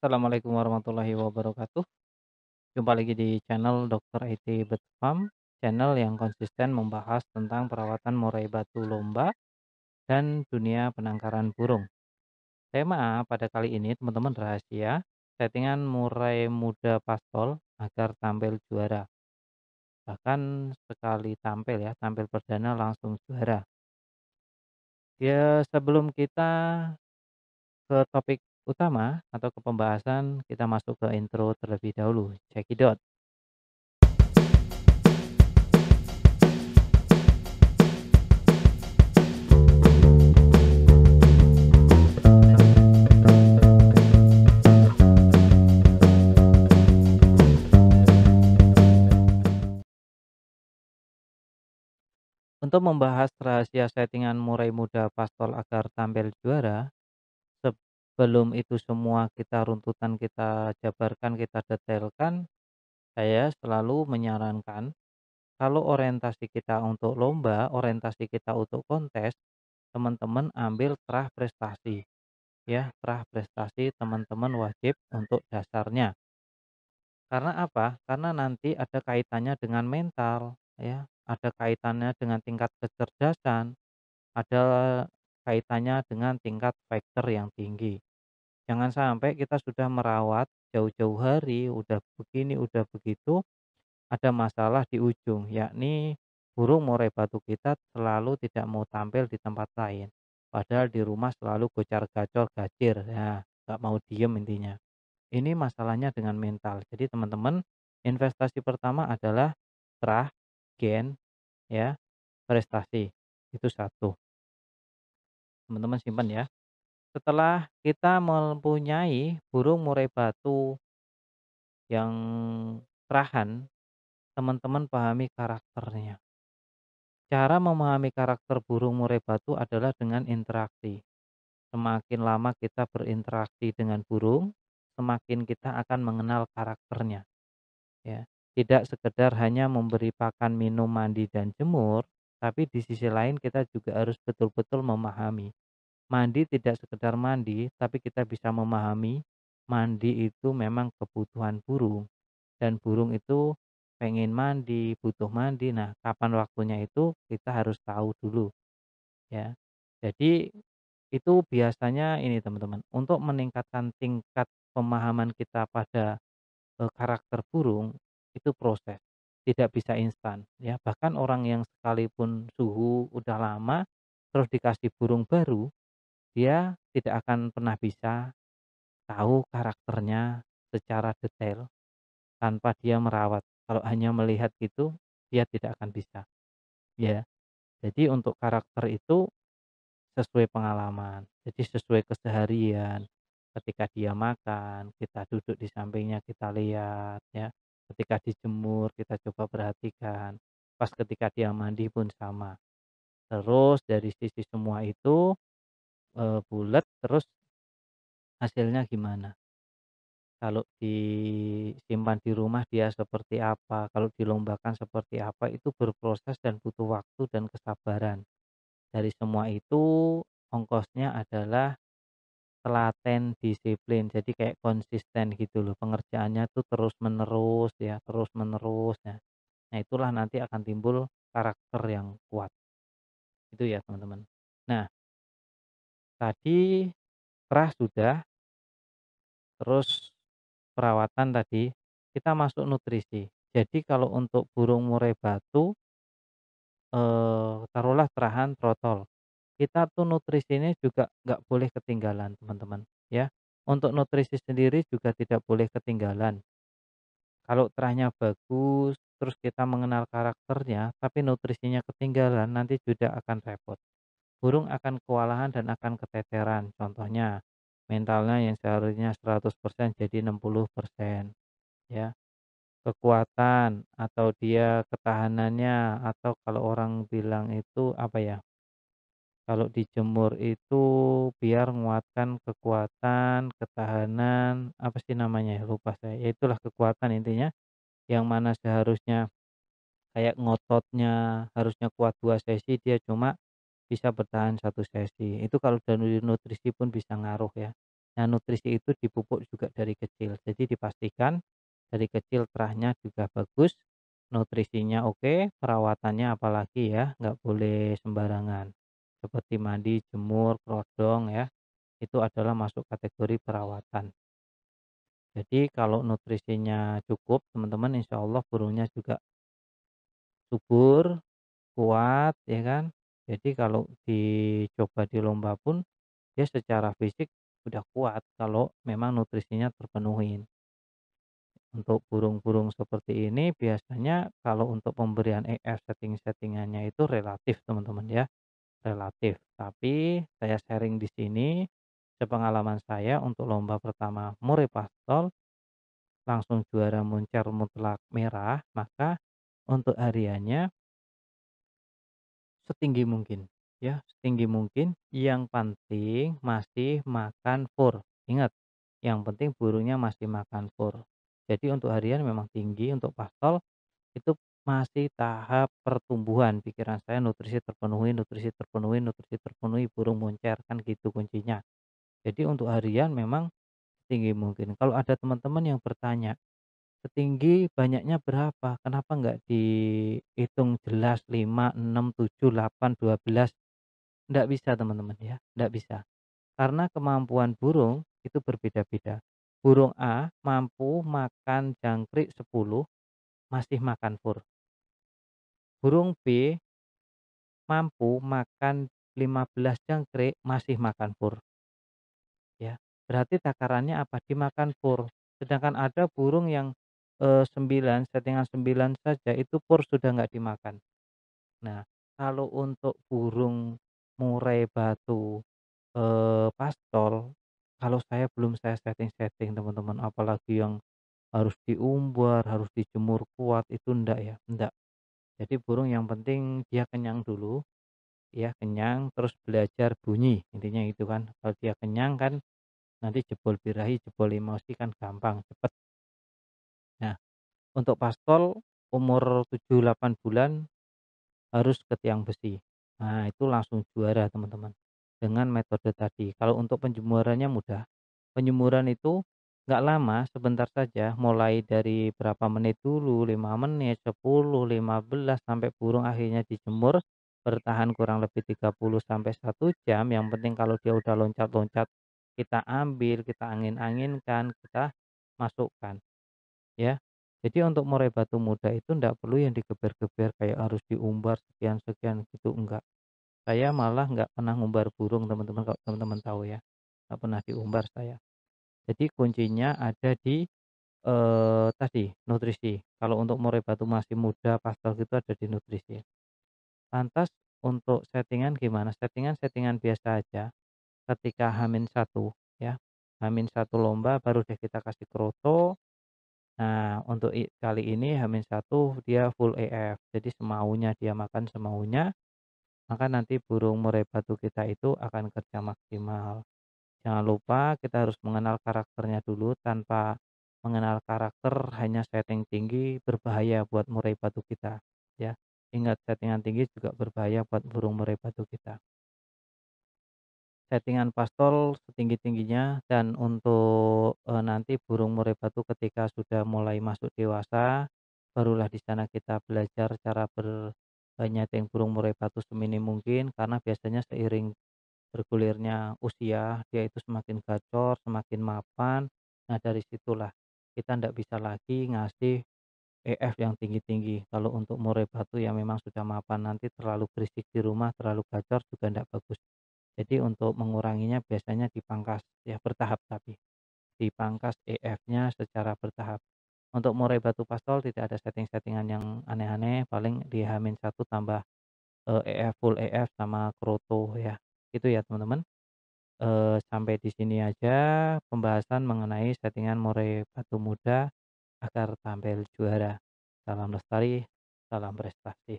Assalamualaikum warahmatullahi wabarakatuh. Jumpa lagi di channel Dr. IT Bird Farm, channel yang konsisten membahas tentang perawatan murai batu lomba dan dunia penangkaran burung. Tema pada kali ini teman-teman rahasia, settingan murai muda pastol agar tampil juara. Bahkan sekali tampil ya, tampil perdana langsung juara. Ya sebelum kita ke topik utama atau ke pembahasan, kita masuk ke intro terlebih dahulu. Cekidot. Untuk membahas rahasia settingan murai muda pastol agar tampil juara, sebelum itu semua kita runtutan kita jabarkan, kita detailkan, saya selalu menyarankan kalau orientasi kita untuk lomba, orientasi kita untuk kontes, teman-teman ambil terah prestasi. Ya, terah prestasi teman-teman wajib untuk dasarnya. Karena apa? Karena nanti ada kaitannya dengan mental, ya, ada kaitannya dengan tingkat kecerdasan, ada kaitannya dengan tingkat faktor yang tinggi. Jangan sampai kita sudah merawat jauh-jauh hari, udah begini, udah begitu, ada masalah di ujung, yakni burung murai batu kita selalu tidak mau tampil di tempat lain. Padahal di rumah selalu gocar-gacor, gacir, ya, nggak mau diem intinya. Ini masalahnya dengan mental. Jadi teman-teman, investasi pertama adalah trah, gen, ya, prestasi. Itu satu. Teman-teman simpan ya. Setelah kita mempunyai burung murai batu yang perahan, teman-teman pahami karakternya. Cara memahami karakter burung murai batu adalah dengan interaksi. Semakin lama kita berinteraksi dengan burung, semakin kita akan mengenal karakternya. Ya, tidak sekedar hanya memberi pakan, minum, mandi, dan jemur, tapi di sisi lain kita juga harus betul-betul memahami. Mandi tidak sekedar mandi, tapi kita bisa memahami mandi itu memang kebutuhan burung dan burung itu pengen mandi, butuh mandi. Nah, kapan waktunya itu kita harus tahu dulu ya. Jadi itu biasanya ini teman-teman, untuk meningkatkan tingkat pemahaman kita pada karakter burung itu proses, tidak bisa instan ya. Bahkan orang yang sekalipun suhu udah lama terus dikasih burung baru, dia tidak akan pernah bisa tahu karakternya secara detail tanpa dia merawat. Kalau hanya melihat gitu, dia tidak akan bisa, ya. Jadi untuk karakter itu sesuai pengalaman, jadi sesuai keseharian. Ketika dia makan, kita duduk di sampingnya, kita lihat, ya. Ketika dijemur, kita coba perhatikan. Pas ketika dia mandi pun sama. Terus dari sisi semua itu, bulet, terus hasilnya gimana? Kalau disimpan di rumah dia seperti apa, kalau dilombakan seperti apa, itu berproses dan butuh waktu dan kesabaran. Dari semua itu, ongkosnya adalah telaten, disiplin, jadi kayak konsisten gitu loh, pengerjaannya tuh terus-menerus ya, terus-menerus ya. Nah, itulah nanti akan timbul karakter yang kuat, itu ya teman-teman. Nah, tadi terah sudah, terus perawatan tadi, kita masuk nutrisi. Jadi kalau untuk burung murai batu, taruhlah terahan trotol, kita tuh nutrisinya juga nggak boleh ketinggalan teman-teman, ya. Untuk nutrisi sendiri juga tidak boleh ketinggalan. Kalau terahnya bagus, terus kita mengenal karakternya, tapi nutrisinya ketinggalan, nanti juga akan repot. Burung akan kewalahan dan akan keteteran. Contohnya, mentalnya yang seharusnya 100% jadi 60%, ya. Kekuatan atau dia ketahanannya atau kalau orang bilang itu apa ya, kalau dijemur itu biar menguatkan kekuatan, ketahanan, apa sih namanya ya, lupa saya. Ya itulah kekuatan intinya, yang mana seharusnya kayak ngototnya harusnya kuat 2 sesi, dia cuma bisa bertahan 1 sesi. Itu kalau dari nutrisi pun bisa ngaruh ya. Nah, nutrisi itu dipupuk juga dari kecil. Jadi dipastikan dari kecil terahnya juga bagus, nutrisinya oke, perawatannya apalagi ya, nggak boleh sembarangan. Seperti mandi, jemur, kerodong ya, itu adalah masuk kategori perawatan. Jadi kalau nutrisinya cukup, teman-teman insya Allah burungnya juga subur, kuat, ya kan. Jadi kalau dicoba di lomba pun dia secara fisik udah kuat kalau memang nutrisinya terpenuhi. Untuk burung-burung seperti ini biasanya kalau untuk pemberian EF setting-settingannya itu relatif teman-teman ya, relatif. Tapi saya sharing di sini sepengalaman saya untuk lomba pertama murai pastol langsung juara moncer mutlak merah, maka untuk hariannya setinggi mungkin ya, setinggi mungkin yang penting masih makan fur. Ingat, yang penting burungnya masih makan fur. Jadi untuk harian memang tinggi, untuk pastol itu masih tahap pertumbuhan. Pikiran saya nutrisi terpenuhi, nutrisi terpenuhi, nutrisi terpenuhi, burung moncer, kan gitu kuncinya. Jadi untuk harian memang setinggi mungkin. Kalau ada teman-teman yang bertanya, setinggi banyaknya berapa? Kenapa nggak dihitung jelas 5, 6, 7, 8, 12? Nggak bisa teman-teman ya, nggak bisa. Karena kemampuan burung itu berbeda-beda. Burung A mampu makan jangkrik 10 masih makan fur. Burung B mampu makan 15 jangkrik masih makan fur, ya. Berarti takarannya apa? Dimakan fur. Sedangkan ada burung yang 9, settingan 9 saja itu fur sudah nggak dimakan. Nah, kalau untuk burung murai batu, pastol, kalau saya belum setting-setting teman-teman, apalagi yang harus diumbar, harus dijemur kuat, itu ndak ya, ndak. Jadi burung yang penting dia kenyang dulu, ya kenyang, terus belajar bunyi, intinya itu kan. Kalau dia kenyang kan nanti jebol birahi, jebol emosi kan gampang, cepet. Nah, untuk pastol umur 7 8 bulan harus ke tiang besi. Nah, itu langsung juara teman-teman, dengan metode tadi. Kalau untuk penjemurannya mudah. Penjemuran itu nggak lama, sebentar saja, mulai dari berapa menit dulu, 5 menit, 10, 15, sampai burung akhirnya dijemur, bertahan kurang lebih 30 sampai 1 jam, yang penting kalau dia udah loncat-loncat, kita ambil, kita angin-anginkan, kita masukkan. Ya, jadi untuk murai batu muda itu ndak perlu yang digeber-geber kayak harus diumbar sekian-sekian gitu, enggak. Saya malah nggak pernah ngumbar burung teman-teman, kalau teman-teman tahu ya, nggak pernah diumbar saya. Jadi kuncinya ada di, tadi nutrisi. Kalau untuk murai batu masih muda, pastel gitu ada di nutrisi. Lantas untuk settingan gimana? Settingan biasa aja, ketika H-1 ya, H-1 lomba baru deh kita kasih kroto. Nah, untuk kali ini H-1 dia full EF, jadi semaunya dia makan semaunya, maka nanti burung murai batu kita itu akan kerja maksimal. Jangan lupa kita harus mengenal karakternya dulu, tanpa mengenal karakter hanya setting tinggi berbahaya buat murai batu kita, ya. Ingat settingan tinggi juga berbahaya buat burung murai batu kita. Settingan pastol setinggi-tingginya, dan untuk, nanti burung murai batu ketika sudah mulai masuk dewasa, barulah di sana kita belajar cara nyeting burung murai batu seminim mungkin, karena biasanya seiring bergulirnya usia, dia itu semakin gacor, semakin mapan. Nah, dari situlah kita ndak bisa lagi ngasih EF yang tinggi-tinggi. Kalau untuk murai batu yang memang sudah mapan, nanti terlalu berisik di rumah, terlalu gacor juga ndak bagus. Jadi untuk menguranginya biasanya dipangkas ya, bertahap, tapi dipangkas EF-nya secara bertahap. Untuk murai batu pastol tidak ada setting-settingan yang aneh-aneh, paling di H-1 tambah, EF, full EF sama kroto ya. Itu ya teman-teman. Sampai di sini aja pembahasan mengenai settingan murai batu muda agar tampil juara. Salam lestari, salam prestasi.